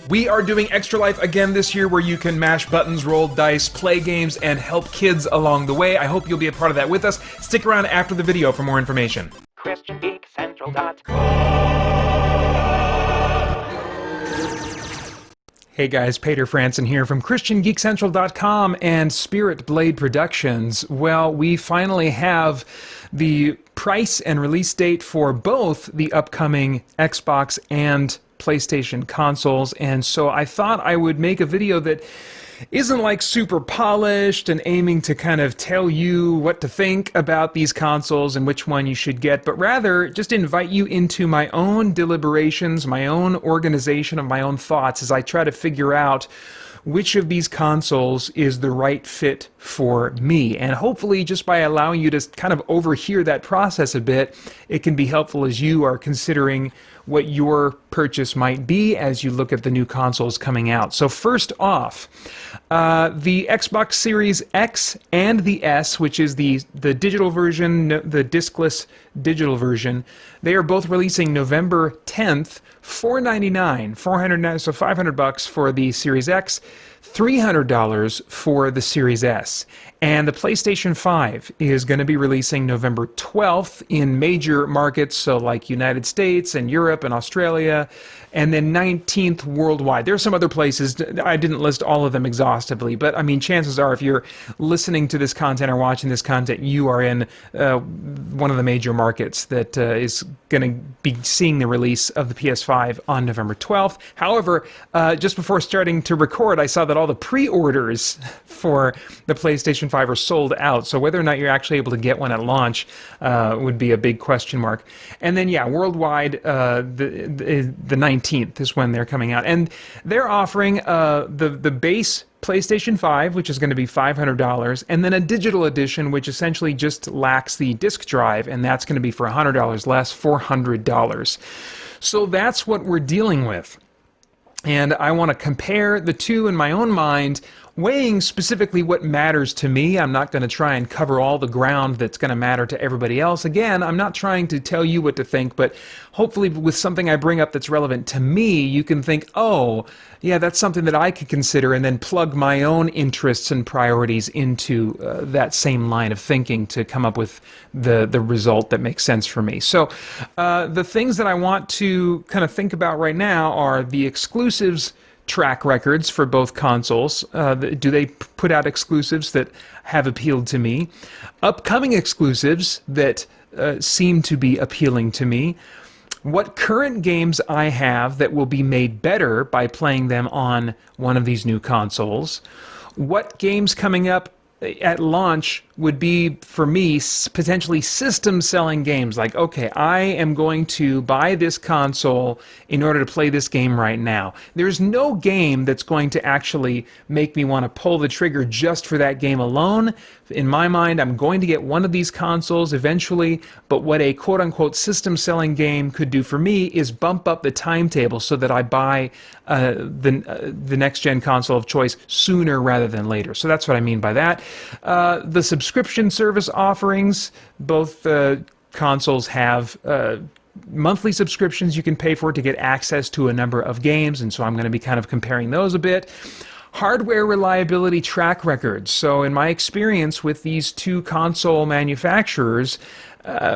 We are doing Extra Life again this year, where you can mash buttons, roll dice, play games, and help kids along the way. I hope you'll be a part of that with us. Stick around after the video for more information. Hey guys, Peter Franson here from christiangeekcentral.com and Spirit Blade Productions. Well, we finally have the price and release date for both the upcoming Xbox and PlayStation consoles, and so I thought I would make a video that isn't like super polished and aiming to kind of tell you what to think about these consoles and which one you should get, but rather just invite you into my own deliberations, my own organization of my own thoughts as I try to figure out which of these consoles is the right fit for me. And hopefully, just by allowing you to kind of overhear that process a bit, it can be helpful as you are considering what your purchase might be as you look at the new consoles coming out. So first off, the Xbox Series X and the S, which is the digital version, the discless digital version, they are both releasing November 10th, $499, so $500 for the Series X, $300 for the Series S. And the PlayStation 5 is going to be releasing November 12th in major markets, so like United States and Europe and Australia, and then 19th worldwide. There are some other places, I didn't list all of them exhaustively, but I mean, chances are if you're listening to this content or watching this content, you are in one of the major markets that is going to be seeing the release of the PS5 on November 12th. However, just before starting to record, I saw that all the pre-orders for the PlayStation 5 are sold out, so whether or not you're actually able to get one at launch would be a big question mark. And then, yeah, worldwide, the 19th is when they're coming out. And they're offering the base PlayStation 5, which is going to be $500, and then a digital edition, which essentially just lacks the disc drive, and that's going to be for $100 less, $400. So that's what we're dealing with. And I want to compare the two in my own mind, weighing specifically what matters to me. I'm not going to try and cover all the ground that's going to matter to everybody else. Again, I'm not trying to tell you what to think, but hopefully with something I bring up that's relevant to me, you can think, oh, yeah, that's something that I could consider, and then plug my own interests and priorities into that same line of thinking to come up with the result that makes sense for me. So the things that I want to kind of think about right now are the exclusives track records for both consoles. Do they put out exclusives that have appealed to me? Upcoming exclusives that seem to be appealing to me. What current games I have that will be made better by playing them on one of these new consoles. What games coming up at launch would be, for me, potentially system-selling games. Like, okay, I am going to buy this console in order to play this game right now. There's no game that's going to actually make me want to pull the trigger just for that game alone. In my mind, I'm going to get one of these consoles eventually, but what a quote-unquote system-selling game could do for me is bump up the timetable so that I buy the next-gen console of choice sooner rather than later. So that's what I mean by that. The subscription service offerings, both consoles have monthly subscriptions you can pay for to get access to a number of games, and so I'm going to be kind of comparing those a bit. Hardware reliability track records. So in my experience with these two console manufacturers,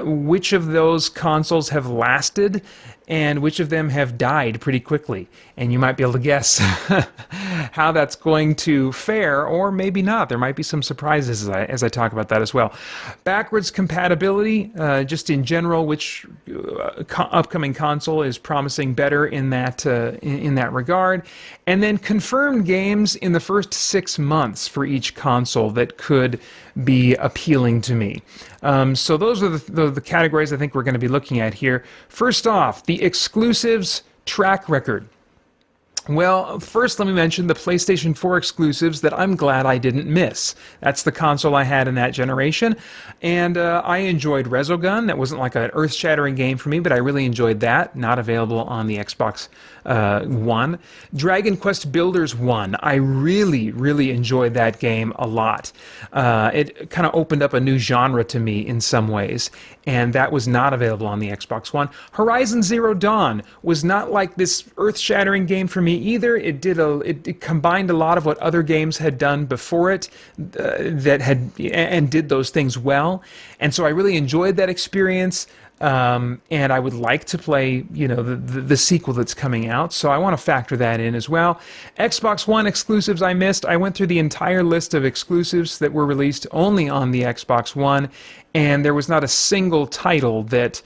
which of those consoles have lasted and which of them have died pretty quickly? And you might be able to guess how that's going to fare, or maybe not. There might be some surprises as I talk about that as well. Backwards compatibility, just in general, which upcoming console is promising better in that regard. And then confirmed games in the first 6 months for each console that could be appealing to me. So those are the categories I think we're going to be looking at here. First off, the exclusives track record. Well, first let me mention the PlayStation 4 exclusives that I'm glad I didn't miss. That's the console I had in that generation, and I enjoyed Resogun. That wasn't like an earth-shattering game for me, but I really enjoyed that. Not available on the Xbox One. Dragon Quest Builders 1. I really, really enjoyed that game a lot. It kind of opened up a new genre to me in some ways, and that was not available on the Xbox One. Horizon Zero Dawn was not like this earth-shattering game for me. me either. It combined a lot of what other games had done before it and did those things well, and so I really enjoyed that experience. And I would like to play, the sequel that's coming out, so I want to factor that in as well. Xbox One exclusives I missed. I went through the entire list of exclusives that were released only on the Xbox One, and there was not a single title that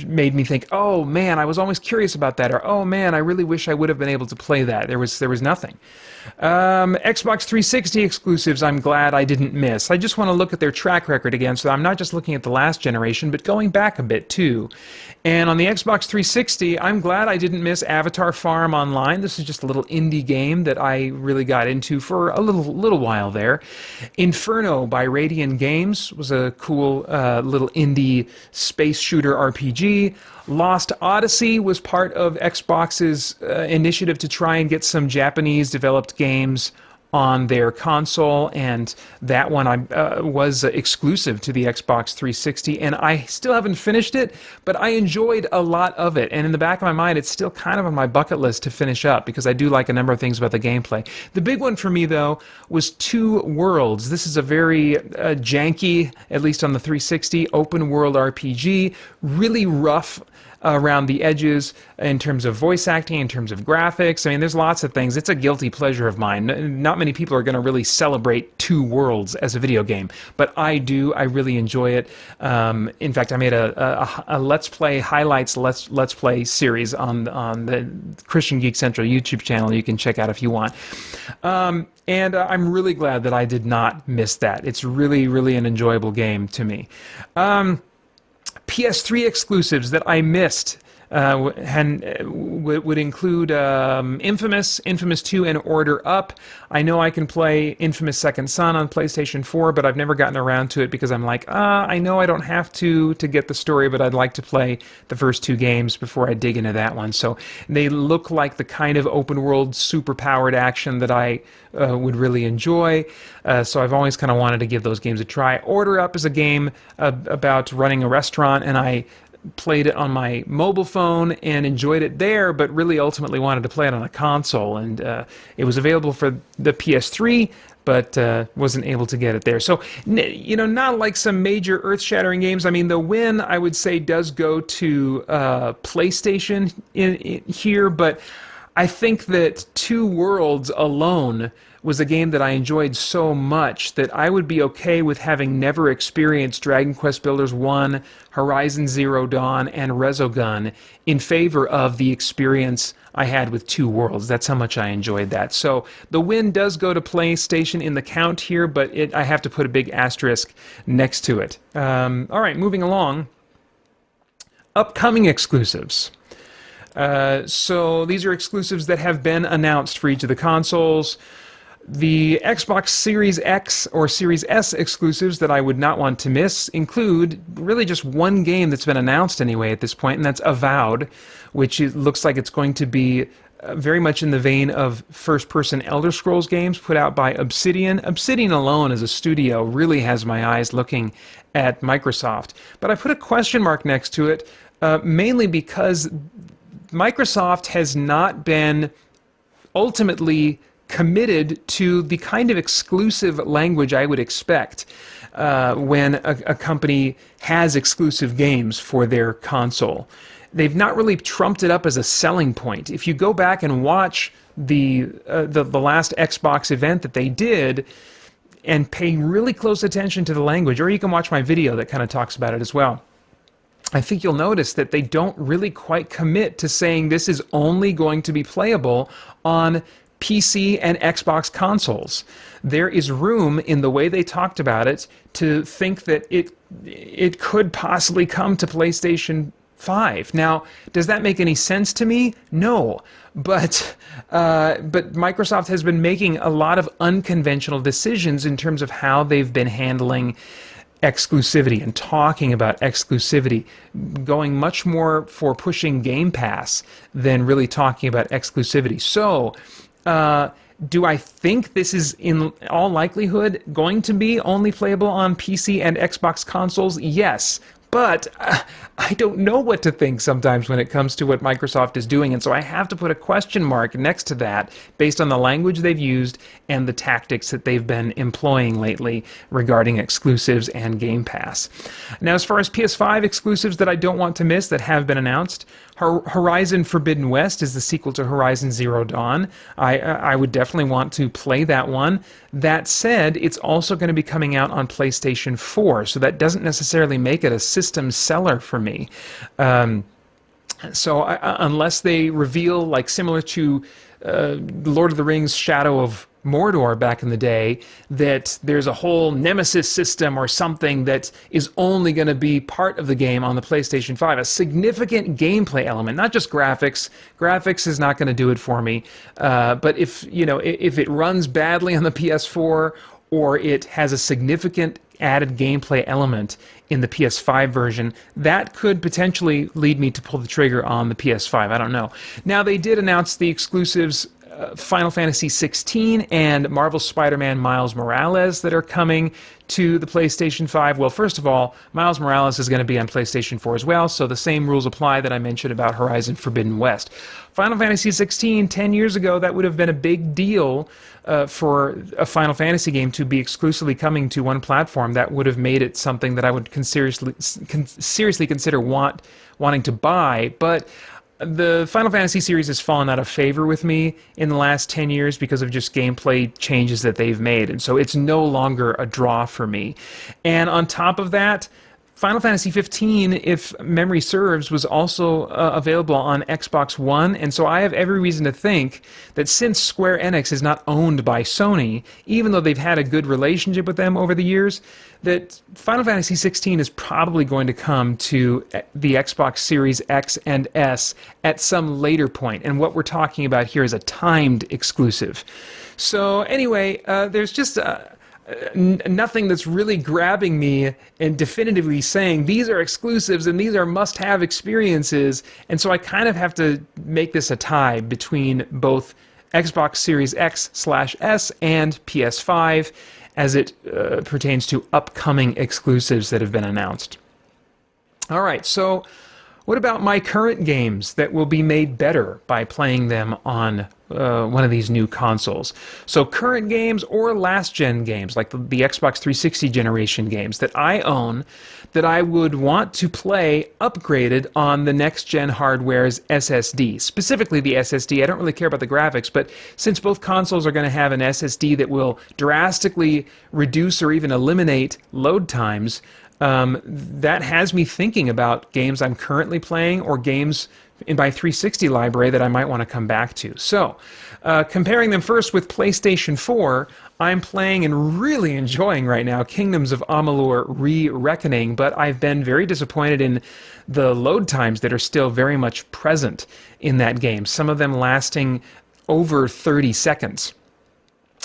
made me think, oh man, I was always curious about that, or oh man, I really wish I would have been able to play that. There was nothing. Xbox 360 exclusives I'm glad I didn't miss. I just want to look at their track record again, so I'm not just looking at the last generation, but going back a bit too. And on the Xbox 360, I'm glad I didn't miss Avatar Farm Online. This is just a little indie game that I really got into for a little while there. Inferno by Radiant Games was a cool little indie space shooter RPG. Lost Odyssey was part of Xbox's initiative to try and get some Japanese-developed games on their console, and that one was exclusive to the Xbox 360, and I still haven't finished it, but I enjoyed a lot of it, and in the back of my mind, it's still kind of on my bucket list to finish up, because I do like a number of things about the gameplay. The big one for me, though, was Two Worlds. This is a very janky, at least on the 360, open-world RPG, really rough around the edges in terms of voice acting, in terms of graphics. I mean, there's lots of things. It's a guilty pleasure of mine. Not many people are going to really celebrate Two Worlds as a video game, but I do. I really enjoy it. In fact, I made a Let's Play highlights Let's Play series on the Christian Geek Central YouTube channel. You can check out if you want. And I'm really glad that I did not miss that. It's really, really an enjoyable game to me. PS3 exclusives that I missed would include Infamous, Infamous 2, and Order Up. I know I can play Infamous Second Son on PlayStation 4, but I've never gotten around to it because I'm like, I know I don't have to get the story, but I'd like to play the first two games before I dig into that one. So they look like the kind of open-world, super-powered action that I would really enjoy. So I've always kind of wanted to give those games a try. Order Up is a game about running a restaurant, and I played it on my mobile phone and enjoyed it there, but really ultimately wanted to play it on a console, and it was available for the PS3, but wasn't able to get it there. So, not like some major earth-shattering games. I mean, the win, I would say, does go to PlayStation in here, but I think that Two Worlds alone was a game that I enjoyed so much that I would be okay with having never experienced Dragon Quest Builders 1, Horizon Zero Dawn, and Resogun in favor of the experience I had with Two Worlds. That's how much I enjoyed that. So the win does go to PlayStation in the count here, but I have to put a big asterisk next to it. All right, moving along. Upcoming exclusives. So these are exclusives that have been announced for each of the consoles. The Xbox Series X or Series S exclusives that I would not want to miss include really just one game that's been announced anyway at this point, and that's Avowed, which looks like it's going to be very much in the vein of first-person Elder Scrolls games put out by Obsidian. Obsidian alone as a studio really has my eyes looking at Microsoft. But I put a question mark next to it, mainly because Microsoft has not been ultimately committed to the kind of exclusive language I would expect when a company has exclusive games for their console. They've not really trumped it up as a selling point. If you go back and watch the last Xbox event that they did and pay really close attention to the language, or you can watch my video that kind of talks about it as well, I think you'll notice that they don't really quite commit to saying this is only going to be playable on PC and Xbox consoles. There is room in the way they talked about it to think that it could possibly come to PlayStation 5. Now, does that make any sense to me? No. But Microsoft has been making a lot of unconventional decisions in terms of how they've been handling exclusivity and talking about exclusivity, going much more for pushing Game Pass than really talking about exclusivity. So, do I think this is in all likelihood going to be only playable on PC and Xbox consoles? Yes. But I don't know what to think sometimes when it comes to what Microsoft is doing, and so I have to put a question mark next to that based on the language they've used and the tactics that they've been employing lately regarding exclusives and Game Pass. Now, as far as PS5 exclusives that I don't want to miss that have been announced, Horizon Forbidden West is the sequel to Horizon Zero Dawn. I would definitely want to play that one. That said, it's also going to be coming out on PlayStation 4, so that doesn't necessarily make it a system seller for me. Unless they reveal, like similar to Lord of the Rings Shadow of Mordor back in the day, that there's a whole Nemesis system or something that is only going to be part of the game on the PlayStation 5, a significant gameplay element, not just graphics. Graphics is not going to do it for me. But if it runs badly on the PS4 or it has a significant added gameplay element in the PS5 version, that could potentially lead me to pull the trigger on the PS5. I don't know. Now, they did announce the exclusives Final Fantasy 16 and Marvel's Spider-Man Miles Morales that are coming to the PlayStation 5. Well, first of all, Miles Morales is going to be on PlayStation 4 as well, so the same rules apply that I mentioned about Horizon Forbidden West. Final Fantasy 16, 10 years ago, that would have been a big deal for a Final Fantasy game to be exclusively coming to one platform. That would have made it something that I would seriously consider wanting to buy, but the Final Fantasy series has fallen out of favor with me in the last 10 years because of just gameplay changes that they've made, and so it's no longer a draw for me. And on top of that, Final Fantasy 15, if memory serves, was also available on Xbox One, and so I have every reason to think that since Square Enix is not owned by Sony, even though they've had a good relationship with them over the years, that Final Fantasy 16 is probably going to come to the Xbox Series X and S at some later point, and what we're talking about here is a timed exclusive. So anyway, there's just nothing that's really grabbing me and definitively saying these are exclusives and these are must-have experiences, and so I kind of have to make this a tie between both Xbox Series X/S and PS5 as it pertains to upcoming exclusives that have been announced. All right, so what about my current games that will be made better by playing them on one of these new consoles? So current games or last-gen games, like the Xbox 360 generation games that I own, that I would want to play upgraded on the next-gen hardware's SSD. Specifically the SSD. I don't really care about the graphics, but since both consoles are going to have an SSD that will drastically reduce or even eliminate load times, that has me thinking about games I'm currently playing or games in my 360 library that I might want to come back to. So, comparing them first with PlayStation 4, I'm playing and really enjoying right now Kingdoms of Amalur Re-Reckoning, but I've been very disappointed in the load times that are still very much present in that game, some of them lasting over 30 seconds.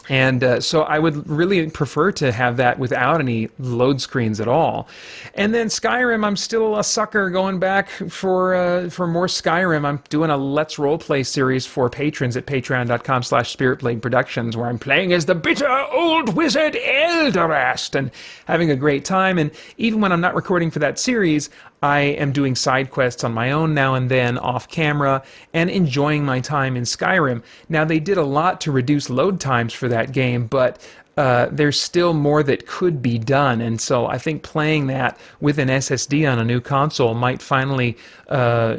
And so I would really prefer to have that without any load screens at all. And then Skyrim, I'm still a sucker going back for more Skyrim. I'm doing a Let's Roleplay series for patrons at patreon.com/SpiritBlade Productions, where I'm playing as the bitter old wizard Eldarast and having a great time. And even when I'm not recording for that series, I am doing side quests on my own now and then off camera and enjoying my time in Skyrim. Now, they did a lot to reduce load times for that game, but there's still more that could be done, and so I think playing that with an SSD on a new console might finally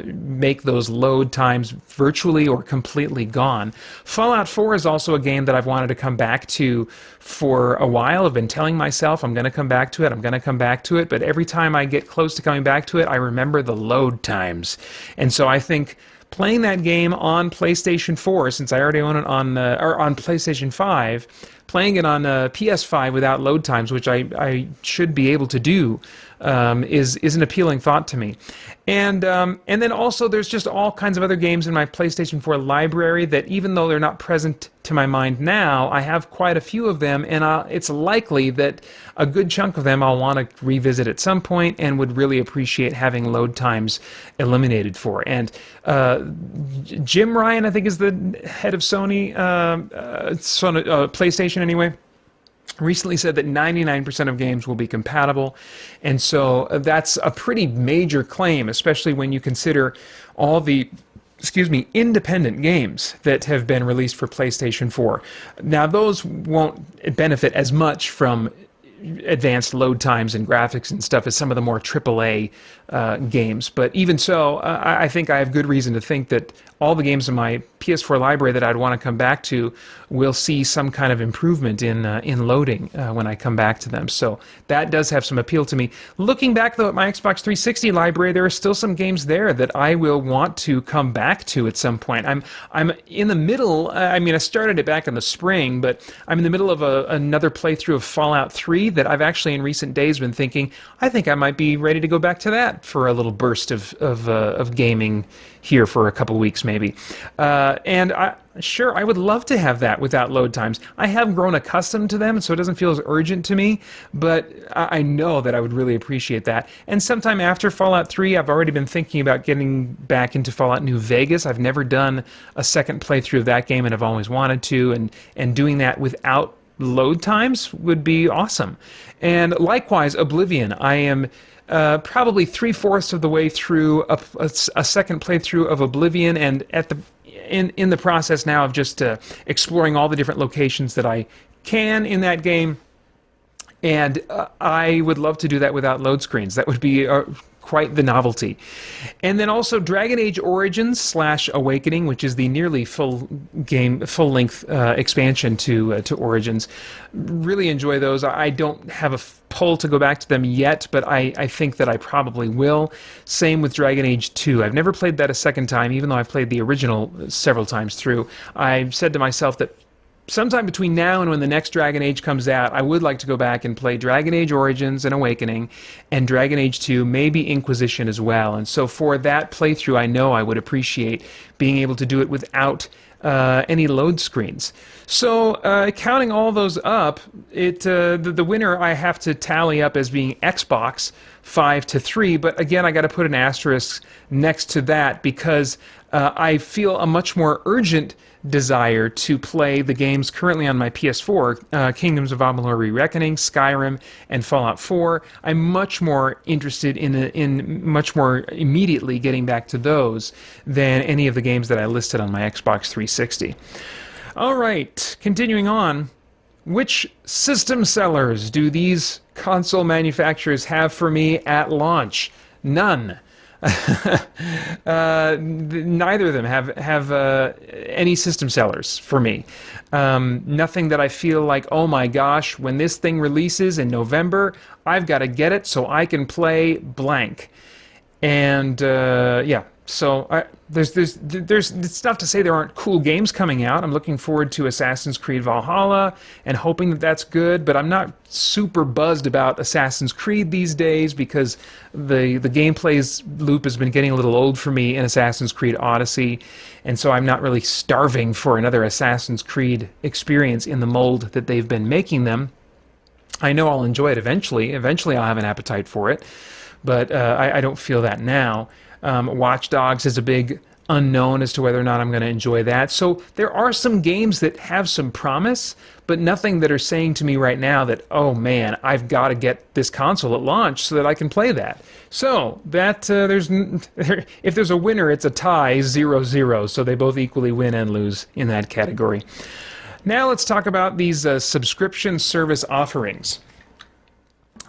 make those load times virtually or completely gone. Fallout 4 is also a game that I've wanted to come back to for a while. I've been telling myself I'm going to come back to it, but every time I get close to coming back to it, I remember the load times. And so I think playing that game on PlayStation 4, since I already own it on PlayStation 5, playing it on PS5 without load times, which I should be able to do, is an appealing thought to me. And then also there's just all kinds of other games in my PlayStation 4 library that, even though they're not present to my mind now, I have quite a few of them, and it's likely that a good chunk of them I'll want to revisit at some point and would really appreciate having load times eliminated for. And Jim Ryan, I think, is the head of Sony, PlayStation anyway. recently said that 99% of games will be compatible. And so that's a pretty major claim, especially when you consider all the independent games that have been released for PlayStation 4. Now, those won't benefit as much from advanced load times and graphics and stuff as some of the more AAA games. But even so, I think I have good reason to think that all the games in my PS4 library that I'd want to come back to will see some kind of improvement in loading when I come back to them. So that does have some appeal to me. Looking back, though, at my Xbox 360 library, there are still some games there that I will want to come back to at some point. I'm in the middle. I mean, I started it back in the spring, but I'm in the middle of another playthrough of Fallout 3 that I've actually in recent days been thinking, I think I might be ready to go back to that for a little burst of gaming here for a couple weeks maybe. And I would love to have that without load times. I have grown accustomed to them, so it doesn't feel as urgent to me, but I know that I would really appreciate that. And sometime after Fallout 3, I've already been thinking about getting back into Fallout New Vegas. I've never done a second playthrough of that game, and I've always wanted to, and doing that without load times would be awesome. And likewise, Oblivion. I am probably 3/4 of the way through a second playthrough of Oblivion, and in the process now of just exploring all the different locations that I can in that game. And I would love to do that without load screens. That would be quite the novelty. And then also Dragon Age Origins / Awakening, which is the nearly full-length expansion to Origins. Really enjoy those. I don't have a pull to go back to them yet, but I think that I probably will. Same with Dragon Age 2. I've never played that a second time, even though I've played the original several times through. I've said to myself that sometime between now and when the next Dragon Age comes out, I would like to go back and play Dragon Age Origins and Awakening, and Dragon Age 2, maybe Inquisition as well. And so for that playthrough, I know I would appreciate being able to do it without any load screens. So counting all those up, the winner I have to tally up as being Xbox 5-3, but again, I got to put an asterisk next to that because I feel a much more urgent desire to play the games currently on my PS4, Kingdoms of Amalur: Re-Reckoning, Skyrim, and Fallout 4. I'm much more interested in much more immediately getting back to those than any of the games that I listed on my Xbox 360. All right, continuing on. Which system sellers do these console manufacturers have for me at launch? None. Neither of them have any system sellers for me. Nothing that I feel like, oh my gosh, when this thing releases in November, I've got to get it so I can play blank. And yeah, so there's it's not to say there aren't cool games coming out. I'm looking forward to Assassin's Creed Valhalla and hoping that that's good, but I'm not super buzzed about Assassin's Creed these days because the gameplay's loop has been getting a little old for me in Assassin's Creed Odyssey, and so I'm not really starving for another Assassin's Creed experience in the mold that they've been making them. I know I'll enjoy it eventually. Eventually I'll have an appetite for it, but I don't feel that now. Watch Dogs is a big unknown as to whether or not I'm going to enjoy that. So there are some games that have some promise, but nothing that are saying to me right now that, oh man, I've got to get this console at launch so that I can play that. So that if there's a winner, it's a tie, 0-0. So they both equally win and lose in that category. Now let's talk about these subscription service offerings.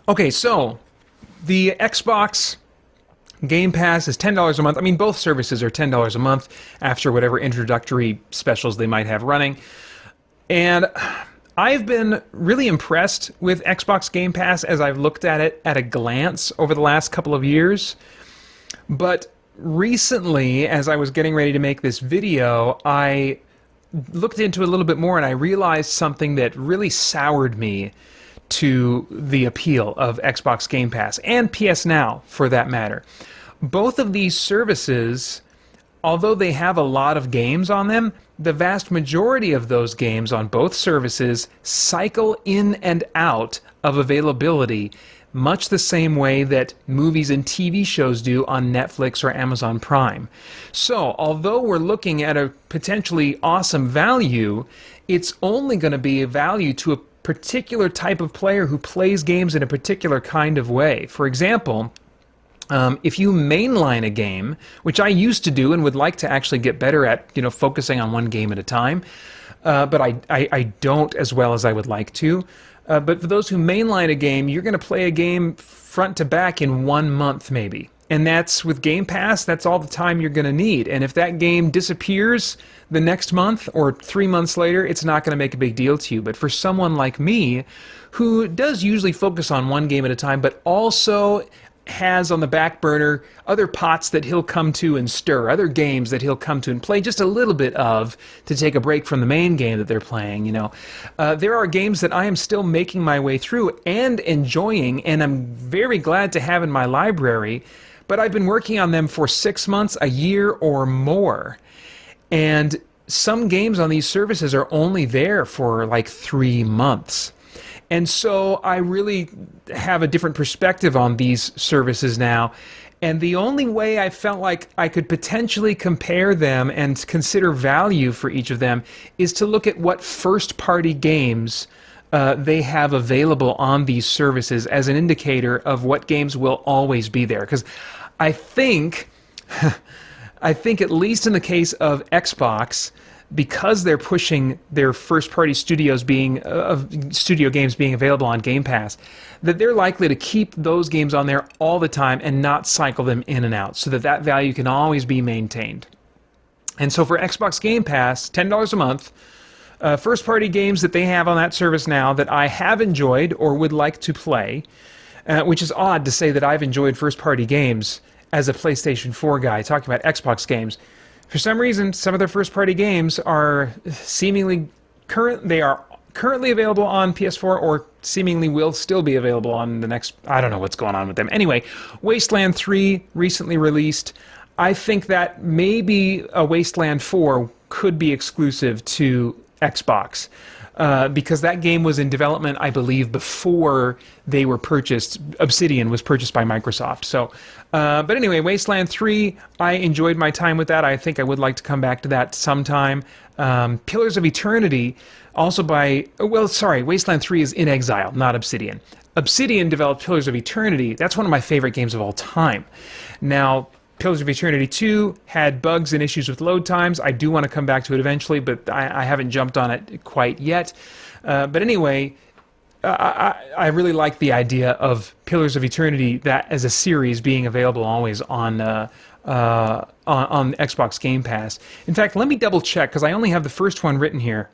Okay, so the Xbox Game Pass is $10 a month. I mean, both services are $10 a month after whatever introductory specials they might have running. And I've been really impressed with Xbox Game Pass as I've looked at it at a glance over the last couple of years. But recently, as I was getting ready to make this video, I looked into it a little bit more and I realized something that really soured me to the appeal of Xbox Game Pass and PS Now for that matter. Both of these services, although they have a lot of games on them, the vast majority of those games on both services cycle in and out of availability much the same way that movies and TV shows do on Netflix or Amazon Prime. So, although we're looking at a potentially awesome value, it's only going to be a value to a particular type of player who plays games in a particular kind of way. For example, if you mainline a game, which I used to do and would like to actually get better at, focusing on one game at a time, but I don't as well as I would like to. But for those who mainline a game, you're going to play a game front to back in 1 month maybe. And that's with Game Pass, that's all the time you're going to need. And if that game disappears the next month or 3 months later, it's not going to make a big deal to you. But for someone like me, who does usually focus on one game at a time, but also has on the back burner other pots that he'll come to and stir, other games that he'll come to and play just a little bit of to take a break from the main game that they're playing, there are games that I am still making my way through and enjoying, and I'm very glad to have in my library, but I've been working on them for 6 months, a year, or more. And some games on these services are only there for like 3 months. And so I really have a different perspective on these services now. And the only way I felt like I could potentially compare them and consider value for each of them is to look at what first-party games they have available on these services as an indicator of what games will always be there. Because I think at least in the case of Xbox, because they're pushing their first-party studio games being available on Game Pass, that they're likely to keep those games on there all the time and not cycle them in and out, so that value can always be maintained. And so for Xbox Game Pass, $10 a month, first-party games that they have on that service now that I have enjoyed or would like to play, which is odd to say that I've enjoyed first-party games as a PlayStation 4 guy, talking about Xbox games. For some reason, some of their first-party games are seemingly currently available on PS4 or seemingly will still be available on the next... I don't know what's going on with them. Anyway, Wasteland 3 recently released. I think that maybe a Wasteland 4 could be exclusive to Xbox. Because that game was in development, I believe, before they were purchased. Obsidian was purchased by Microsoft. So, but anyway, Wasteland 3, I enjoyed my time with that. I think I would like to come back to that sometime. Pillars of Eternity, also Wasteland 3 is In Exile, not Obsidian. Obsidian developed Pillars of Eternity. That's one of my favorite games of all time. Now, Pillars of Eternity 2 had bugs and issues with load times. I do want to come back to it eventually, but I haven't jumped on it quite yet. But anyway, I really like the idea of Pillars of Eternity, that as a series being available always on Xbox Game Pass. In fact, let me double check, because I only have the first one written here.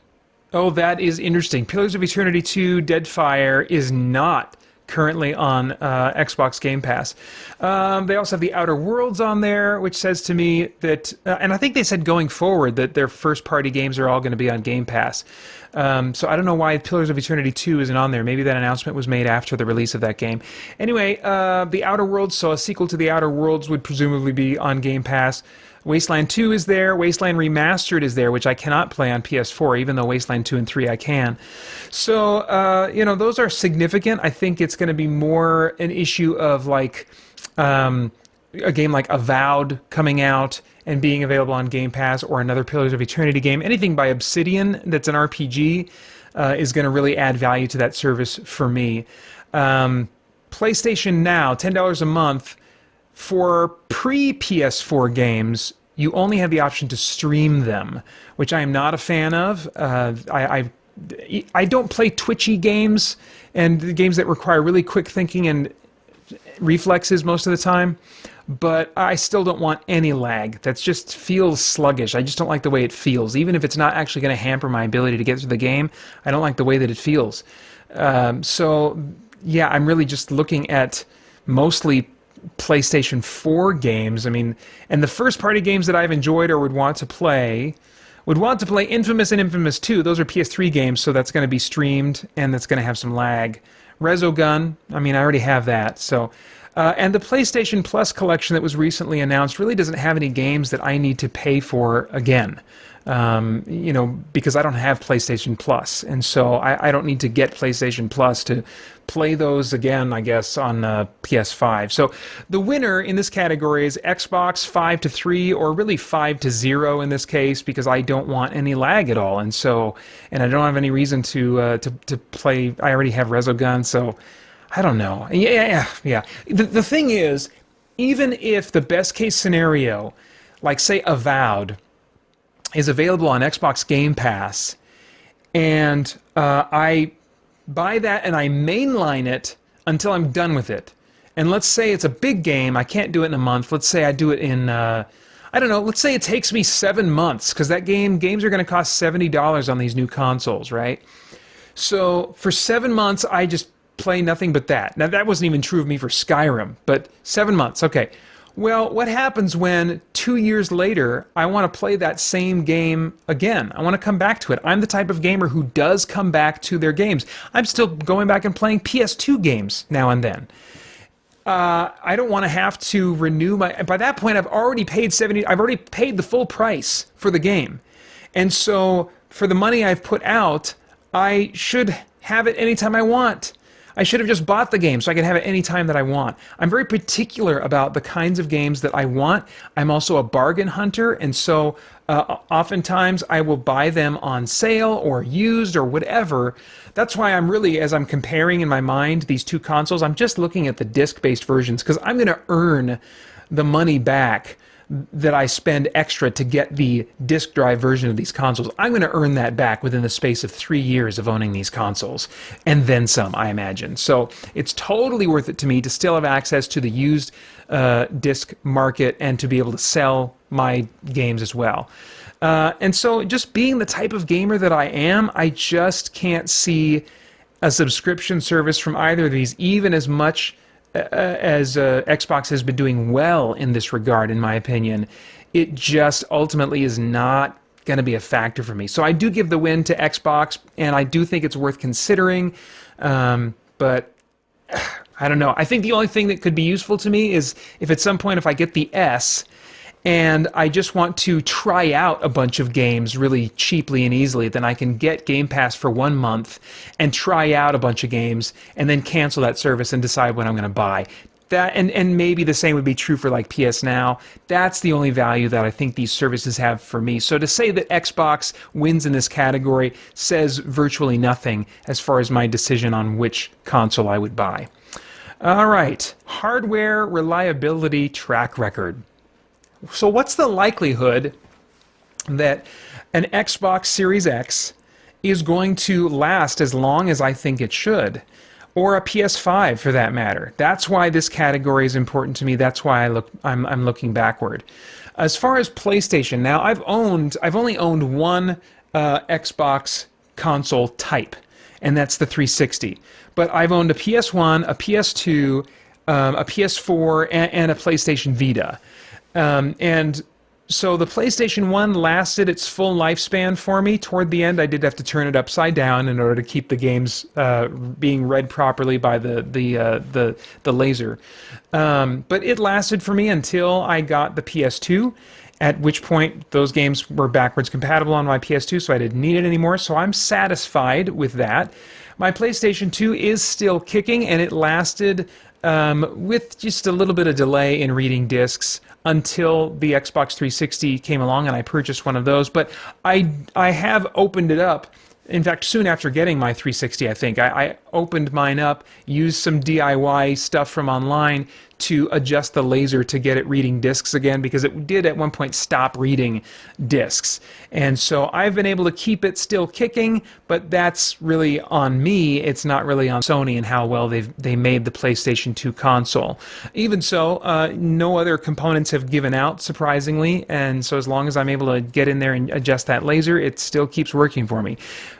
Oh, that is interesting. Pillars of Eternity 2 Deadfire is not currently on Xbox Game Pass. They also have the Outer Worlds on there, which says to me that, and I think they said going forward that their first-party games are all going to be on Game Pass. So I don't know why Pillars of Eternity 2 isn't on there. Maybe that announcement was made after the release of that game. Anyway, the Outer Worlds, so a sequel to the Outer Worlds would presumably be on Game Pass. Wasteland 2 is there. Wasteland Remastered is there, which I cannot play on PS4, even though Wasteland 2 and 3 I can. So, those are significant. I think it's going to be more an issue of like a game like Avowed coming out and being available on Game Pass, or another Pillars of Eternity game. Anything by Obsidian that's an RPG is going to really add value to that service for me. PlayStation Now, $10 a month. For pre-PS4 games, you only have the option to stream them, which I am not a fan of. I don't play twitchy games and games that require really quick thinking and reflexes most of the time, but I still don't want any lag. That just feels sluggish. I just don't like the way it feels. Even if it's not actually going to hamper my ability to get through the game, I don't like the way that it feels. So, yeah, I'm really just looking at mostly PlayStation 4 games. I mean, and the first-party games that I've enjoyed or would want to play Infamous and Infamous 2. Those are PS3 games, so that's going to be streamed, and that's going to have some lag. Resogun, I mean, I already have that. So, and the PlayStation Plus collection that was recently announced really doesn't have any games that I need to pay for again. you know, because I don't have PlayStation Plus, and so I don't need to get PlayStation Plus to play those again, I guess, on PS5. So the winner in this category is Xbox 5-3, or really 5-0 in this case, because I don't want any lag at all, and I don't have any reason to play. I already have Resogun, so I don't know. Yeah. The thing is, even if the best case scenario, like say Avowed, is available on Xbox Game Pass, and I buy that and I mainline it until I'm done with it. And let's say it's a big game, I can't do it in a month. Let's say I do it in, I don't know, let's say it takes me 7 months, because games are going to cost $70 on these new consoles, right? So for 7 months, I just play nothing but that. Now, that wasn't even true of me for Skyrim, but 7 months, okay. Well, what happens when 2 years later I want to play that same game again? I want to come back to it. I'm the type of gamer who does come back to their games. I'm still going back and playing PS2 games now and then. I don't want to have to renew my... By that point, I've already paid the full price for the game. And so for the money I've put out, I should have it anytime I want. I should have just bought the game so I could have it any time that I want. I'm very particular about the kinds of games that I want. I'm also a bargain hunter, and so oftentimes I will buy them on sale or used or whatever. That's why I'm really, as I'm comparing in my mind these two consoles, I'm just looking at the disc-based versions, because I'm going to earn the money back that I spend extra to get the disk drive version of these consoles. I'm going to earn that back within the space of 3 years of owning these consoles, and then some, I imagine. So it's totally worth it to me to still have access to the used disc market and to be able to sell my games as well. And so just being the type of gamer that I am, I just can't see a subscription service from either of these, even as much as Xbox has been doing well in this regard, in my opinion. It just ultimately is not going to be a factor for me. So I do give the win to Xbox, and I do think it's worth considering. But I don't know. I think the only thing that could be useful to me is if at some point, if I get the S, and I just want to try out a bunch of games really cheaply and easily, then I can get Game Pass for 1 month and try out a bunch of games and then cancel that service and decide when I'm going to buy. That, and maybe the same would be true for like PS Now. That's the only value that I think these services have for me. So to say that Xbox wins in this category says virtually nothing as far as my decision on which console I would buy. All right, hardware reliability track record. So what's the likelihood that an Xbox Series X is going to last as long as I think it should? Or a PS5 for that matter? That's why this category is important to me. That's why I'm looking backward. As far as PlayStation, now I've only owned one Xbox console type, and that's the 360. But I've owned a PS1, a PS2, a PS4, and a PlayStation Vita. And so the PlayStation 1 lasted its full lifespan for me. Toward the end, I did have to turn it upside down in order to keep the games being read properly by the laser. But it lasted for me until I got the PS2, at which point those games were backwards compatible on my PS2, so I didn't need it anymore. So I'm satisfied with that. My PlayStation 2 is still kicking, and it lasted with just a little bit of delay in reading discs until the Xbox 360 came along, and I purchased one of those. But I have opened it up. In fact, soon after getting my 360, I think, I opened mine up, used some DIY stuff from online to adjust the laser to get it reading discs again, because it did at one point stop reading discs. And so I've been able to keep it still kicking, but that's really on me. It's not really on Sony and how well they made the PlayStation 2 console. Even so, no other components have given out, surprisingly, and so as long as I'm able to get in there and adjust that laser, it still keeps working for me.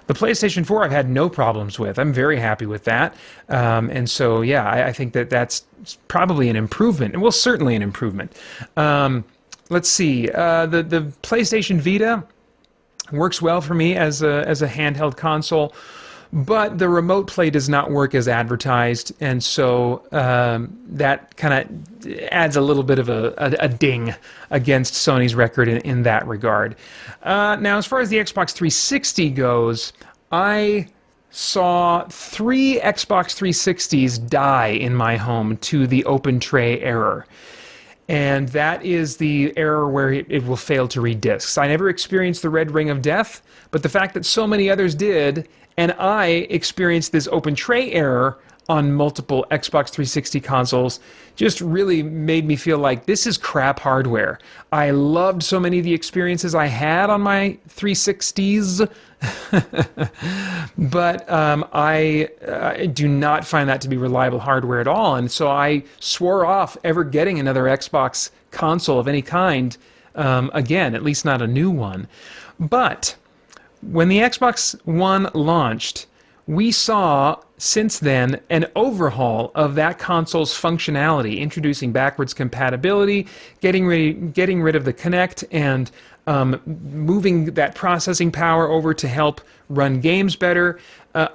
The PlayStation 4 I've had no problems with. I'm very happy with that. And so, yeah, I think that's probably an improvement. Well, certainly an improvement. Let's see. The PlayStation Vita works well for me as a handheld console. but the remote play does not work as advertised, and so that kind of adds a little bit of a ding against Sony's record in that regard. Now, as far as the Xbox 360 goes, I saw 3 Xbox 360s die in my home to the open tray error. And that is the error where it will fail to read discs. I never experienced the red ring of death, but the fact that so many others did, and I experienced this open tray error on multiple Xbox 360 consoles, just really made me feel like this is crap hardware. I loved so many of the experiences I had on my 360s, but I do not find that to be reliable hardware at all. And so I swore off ever getting another Xbox console of any kind again, at least not a new one. But when the Xbox One launched, we saw since then an overhaul of that console's functionality, introducing backwards compatibility, getting rid of the Kinect, and moving that processing power over to help run games better.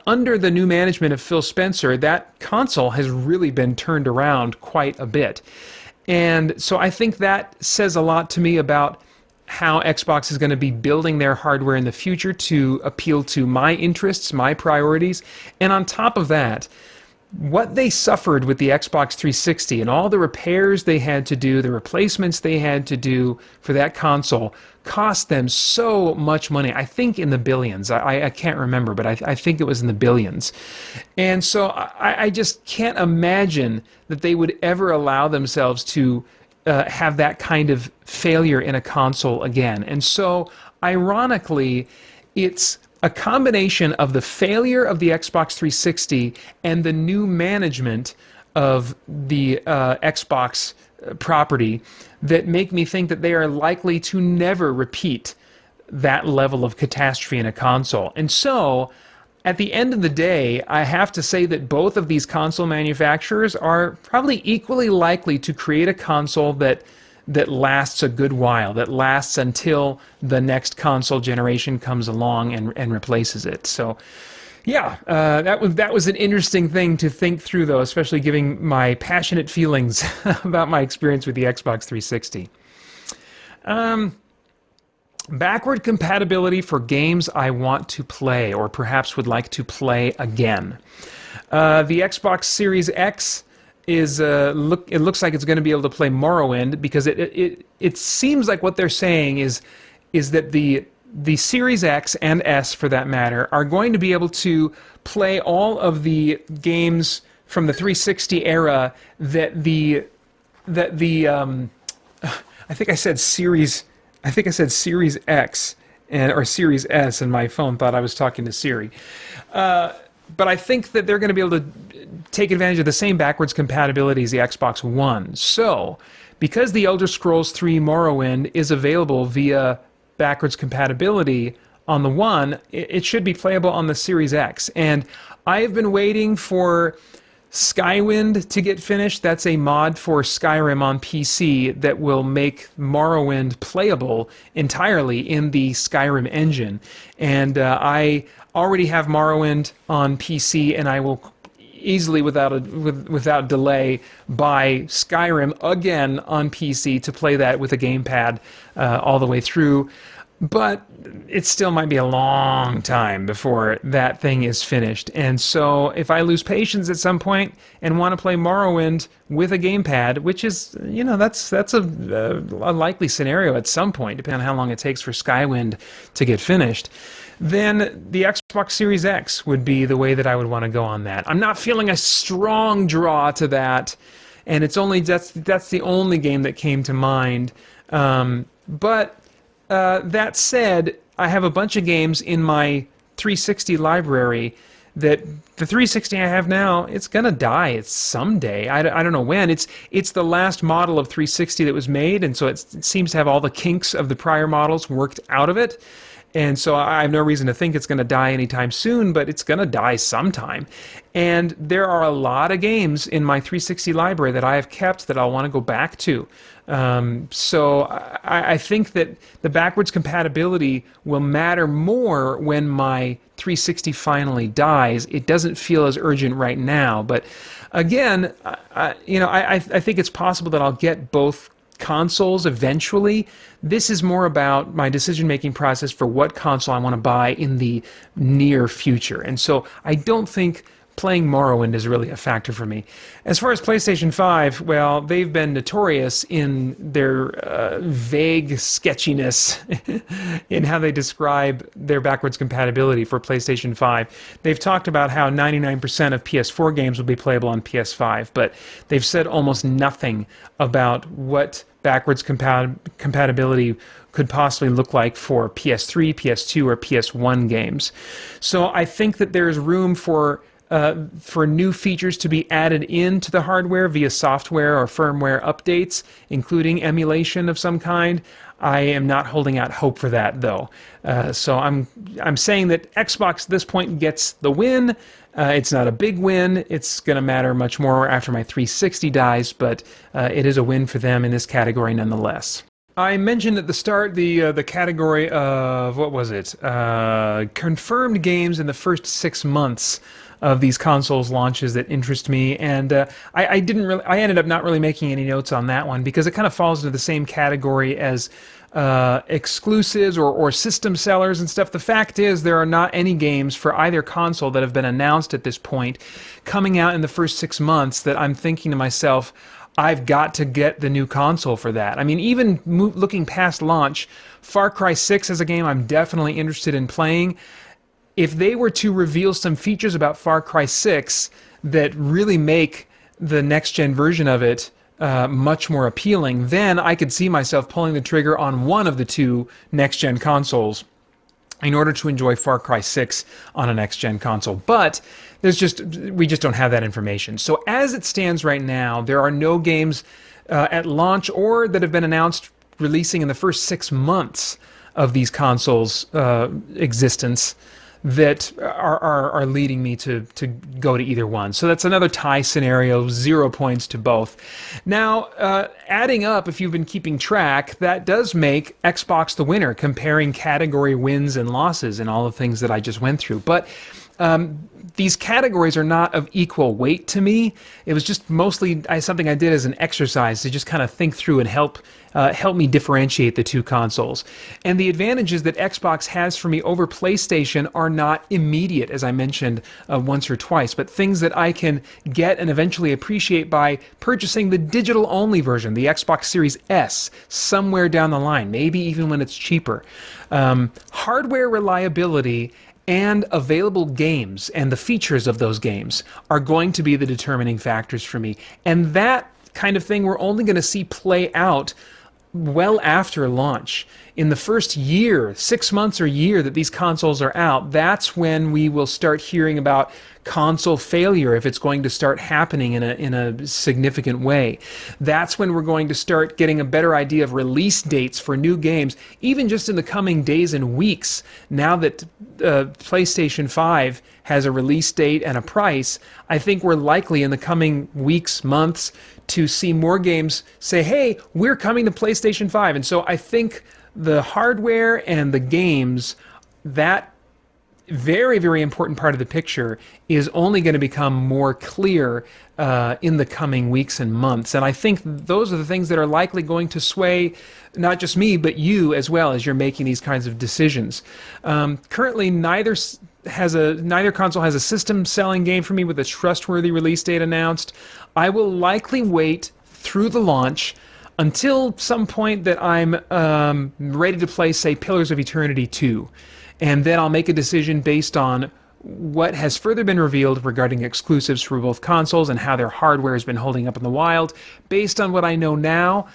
Under the new management of Phil Spencer, that console has really been turned around quite a bit. And so I think that says a lot to me about how Xbox is going to be building their hardware in the future to appeal to my interests, my priorities. And on top of that, what they suffered with the Xbox 360 and all the repairs they had to do, the replacements they had to do for that console, cost them so much money. I think in the billions. I can't remember, but I think it was in the billions. And so I just can't imagine that they would ever allow themselves to have that kind of failure in a console again. And so, ironically, it's a combination of the failure of the Xbox 360 and the new management of the Xbox property that make me think that they are likely to never repeat that level of catastrophe in a console. And so, at the end of the day, I have to say that both of these console manufacturers are probably equally likely to create a console that lasts a good while, that lasts until the next console generation comes along and replaces it. So, yeah, that was an interesting thing to think through, though, especially giving my passionate feelings about my experience with the Xbox 360. Backward compatibility for games I want to play or perhaps would like to play again. The Xbox Series X is it looks like it's going to be able to play Morrowind, because it seems like what they're saying is that the Series X and S, for that matter, are going to be able to play all of the games from the 360 era that the I think I said Series X or Series S, and my phone thought I was talking to Siri. But I think that they're going to be able to take advantage of the same backwards compatibility as the Xbox One. So, because the Elder Scrolls 3 Morrowind is available via backwards compatibility on the One, it should be playable on the Series X. And I've been waiting for Skywind to get finished. That's a mod for Skyrim on PC that will make Morrowind playable entirely in the Skyrim engine. And I already have Morrowind on PC, and I will easily, without delay, buy Skyrim again on PC to play that with a gamepad all the way through. But it still might be a long time before that thing is finished. And so if I lose patience at some point and want to play Morrowind with a gamepad, which is, that's a likely scenario at some point, depending on how long it takes for Skywind to get finished, then the Xbox Series X would be the way that I would want to go on that. I'm not feeling a strong draw to that, and it's only that's the only game that came to mind. But that said, I have a bunch of games in my 360 library that the 360 I have now, it's gonna die. It's someday. I don't know when. It's the last model of 360 that was made, and so it seems to have all the kinks of the prior models worked out of it. And so I have no reason to think it's going to die anytime soon, but it's going to die sometime. And there are a lot of games in my 360 library that I have kept that I'll want to go back to. So I think that the backwards compatibility will matter more when my 360 finally dies, it doesn't feel as urgent right now. But again, I think it's possible that I'll get both consoles eventually. This is more about my decision-making process for what console I want to buy in the near future. And so I don't think playing Morrowind is really a factor for me. As far as PlayStation 5, well, they've been notorious in their vague sketchiness in how they describe their backwards compatibility for PlayStation 5. They've talked about how 99% of PS4 games will be playable on PS5, but they've said almost nothing about what backwards compatibility could possibly look like for PS3, PS2, or PS1 games. So I think that there's room for new features to be added into the hardware via software or firmware updates, including emulation of some kind. I am not holding out hope for that, though. So I'm saying that Xbox at this point gets the win. It's not a big win. It's going to matter much more after my 360 dies, but it is a win for them in this category nonetheless. I mentioned at the start the category of, what was it? Confirmed games in the first 6 months of these consoles launches that interest me, and I ended up not really making any notes on that one because it kind of falls into the same category as exclusives or system sellers and stuff. The fact is there are not any games for either console that have been announced at this point coming out in the first 6 months that I'm thinking to myself, I've got to get the new console for that. I mean, even looking past launch, Far Cry 6 is a game I'm definitely interested in playing. If they were to reveal some features about Far Cry 6 that really make the next-gen version of it much more appealing, then I could see myself pulling the trigger on one of the two next-gen consoles in order to enjoy Far Cry 6 on a next-gen console. But we just don't have that information. So as it stands right now, there are no games at launch or that have been announced releasing in the first 6 months of these consoles' existence that are leading me to go to either one. So that's another tie scenario, 0 points to both. Now, adding up, if you've been keeping track, that does make Xbox the winner, comparing category wins and losses and all the things that I just went through. But these categories are not of equal weight to me. It was just mostly something I did as an exercise to just kind of think through and help me differentiate the two consoles. And the advantages that Xbox has for me over PlayStation are not immediate, as I mentioned once or twice, but things that I can get and eventually appreciate by purchasing the digital-only version, the Xbox Series S, somewhere down the line, maybe even when it's cheaper. Hardware reliability and available games and the features of those games are going to be the determining factors for me. And that kind of thing we're only going to see play out well after launch. In the first year, 6 months or year that these consoles are out, that's when we will start hearing about console failure if it's going to start happening in a significant way. That's when we're going to start getting a better idea of release dates for new games, even just in the coming days and weeks. Now that PlayStation 5 has a release date and a price, I think we're likely in the coming weeks, months, to see more games say, hey, we're coming to PlayStation 5. And so I think the hardware and the games, that very, very important part of the picture is only going to become more clear in the coming weeks and months. And I think those are the things that are likely going to sway not just me, but you as well as you're making these kinds of decisions. Currently, neither console has a system-selling game for me with a trustworthy release date announced. I will likely wait through the launch until some point that I'm ready to play, say, Pillars of Eternity 2. And then I'll make a decision based on what has further been revealed regarding exclusives for both consoles and how their hardware has been holding up in the wild. Based on what I know now,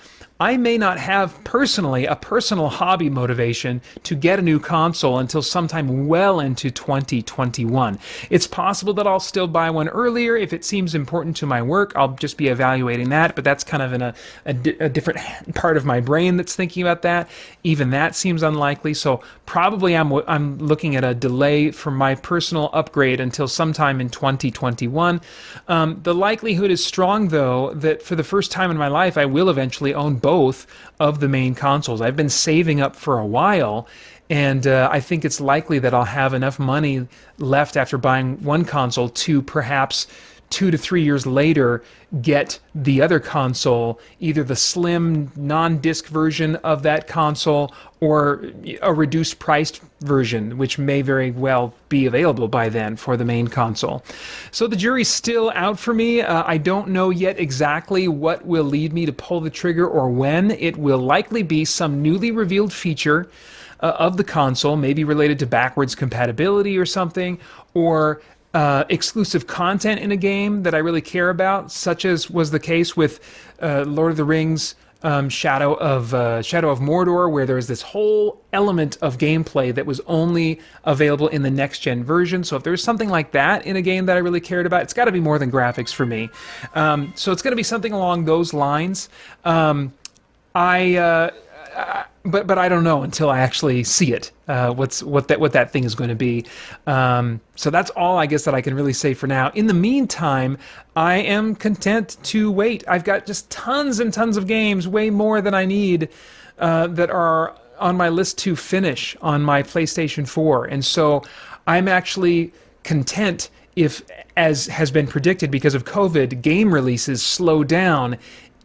I may not have personally a personal hobby motivation to get a new console until sometime well into 2021. It's possible that I'll still buy one earlier if it seems important to my work. I'll just be evaluating that, but that's kind of in a different part of my brain that's thinking about that. Even that seems unlikely, so probably I'm looking at a delay for my personal upgrade until sometime in 2021. The likelihood is strong, though, that for the first time in my life I will eventually own both of the main consoles. I've been saving up for a while, and I think it's likely that I'll have enough money left after buying one console to perhaps 2 to 3 years later get the other console, either the slim non-disc version of that console or a reduced priced version, which may very well be available by then for the main console. So the jury's still out for me. I don't know yet exactly what will lead me to pull the trigger or when. It will likely be some newly revealed feature of the console, maybe related to backwards compatibility or something, or exclusive content in a game that I really care about, such as was the case with Lord of the Rings Shadow of Mordor, where there's this whole element of gameplay that was only available in the next-gen version. So if there's something like that in a game that I really cared about, it's got to be more than graphics for me. So it's going to be something along those lines. But I don't know until I actually see it. What that thing is going to be. So that's all I guess that I can really say for now. In the meantime, I am content to wait. I've got just tons and tons of games, way more than I need, that are on my list to finish on my PlayStation 4, and so I'm actually content if, as has been predicted because of COVID, game releases slow down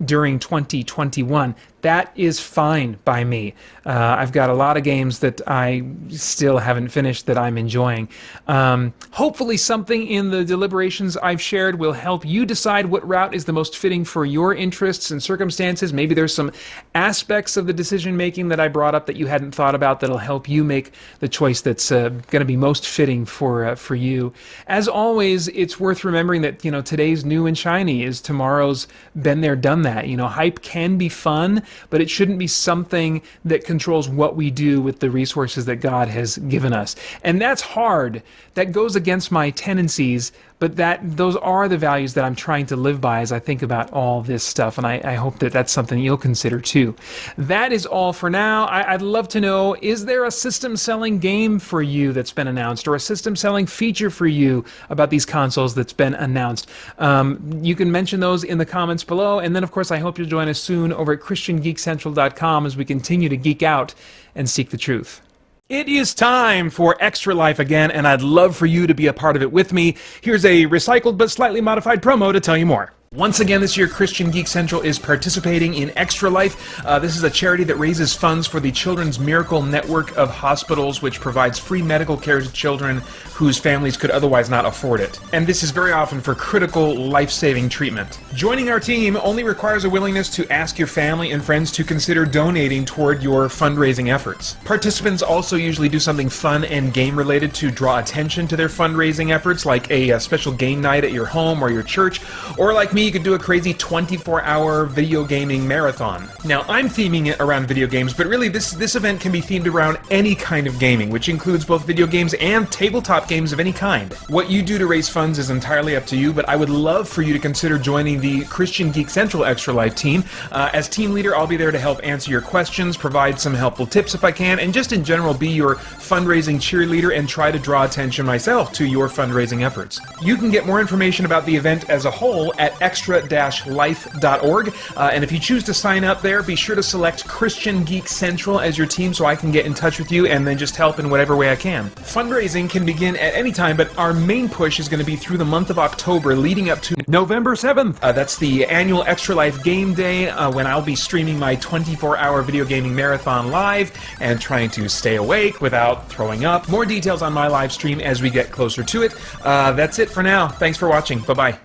during 2021. That is fine by me. I've got a lot of games that I still haven't finished that I'm enjoying. Hopefully something in the deliberations I've shared will help you decide what route is the most fitting for your interests and circumstances. Maybe there's some aspects of the decision making that I brought up that you hadn't thought about that'll help you make the choice that's going to be most fitting for you. As always, it's worth remembering that today's new and shiny is tomorrow's been there, done that. Hype can be fun, but it shouldn't be something that controls what we do with the resources that God has given us. And that's hard. That goes against my tendencies, but those are the values that I'm trying to live by as I think about all this stuff, and I hope that that's something you'll consider too. That is all for now. I'd love to know, is there a system-selling game for you that's been announced, or a system-selling feature for you about these consoles that's been announced? You can mention those in the comments below, and then of course I hope you'll join us soon over at christiangeekcentral.com as we continue to geek out and seek the truth. It is time for Extra Life again, and I'd love for you to be a part of it with me. Here's a recycled but slightly modified promo to tell you more. Once again this year, Christian Geek Central is participating in Extra Life. This is a charity that raises funds for the Children's Miracle Network of Hospitals, which provides free medical care to children whose families could otherwise not afford it. And this is very often for critical, life-saving treatment. Joining our team only requires a willingness to ask your family and friends to consider donating toward your fundraising efforts. Participants also usually do something fun and game-related to draw attention to their fundraising efforts, like a special game night at your home or your church, or like me, you could do a crazy 24-hour video gaming marathon. Now, I'm theming it around video games, but really this event can be themed around any kind of gaming, which includes both video games and tabletop games of any kind. What you do to raise funds is entirely up to you, but I would love for you to consider joining the Christian Geek Central Extra Life team. As team leader, I'll be there to help answer your questions, provide some helpful tips if I can, and just in general be your fundraising cheerleader and try to draw attention myself to your fundraising efforts. You can get more information about the event as a whole at extra-life.org, and if you choose to sign up there, be sure to select Christian Geek Central as your team so I can get in touch with you and then just help in whatever way I can. Fundraising can begin at any time, but our main push is going to be through the month of October leading up to November 7th. That's the annual Extra Life Game Day, when I'll be streaming my 24-hour video gaming marathon live and trying to stay awake without throwing up. More details on my live stream as we get closer to it. That's it for now. Thanks for watching. Bye-bye.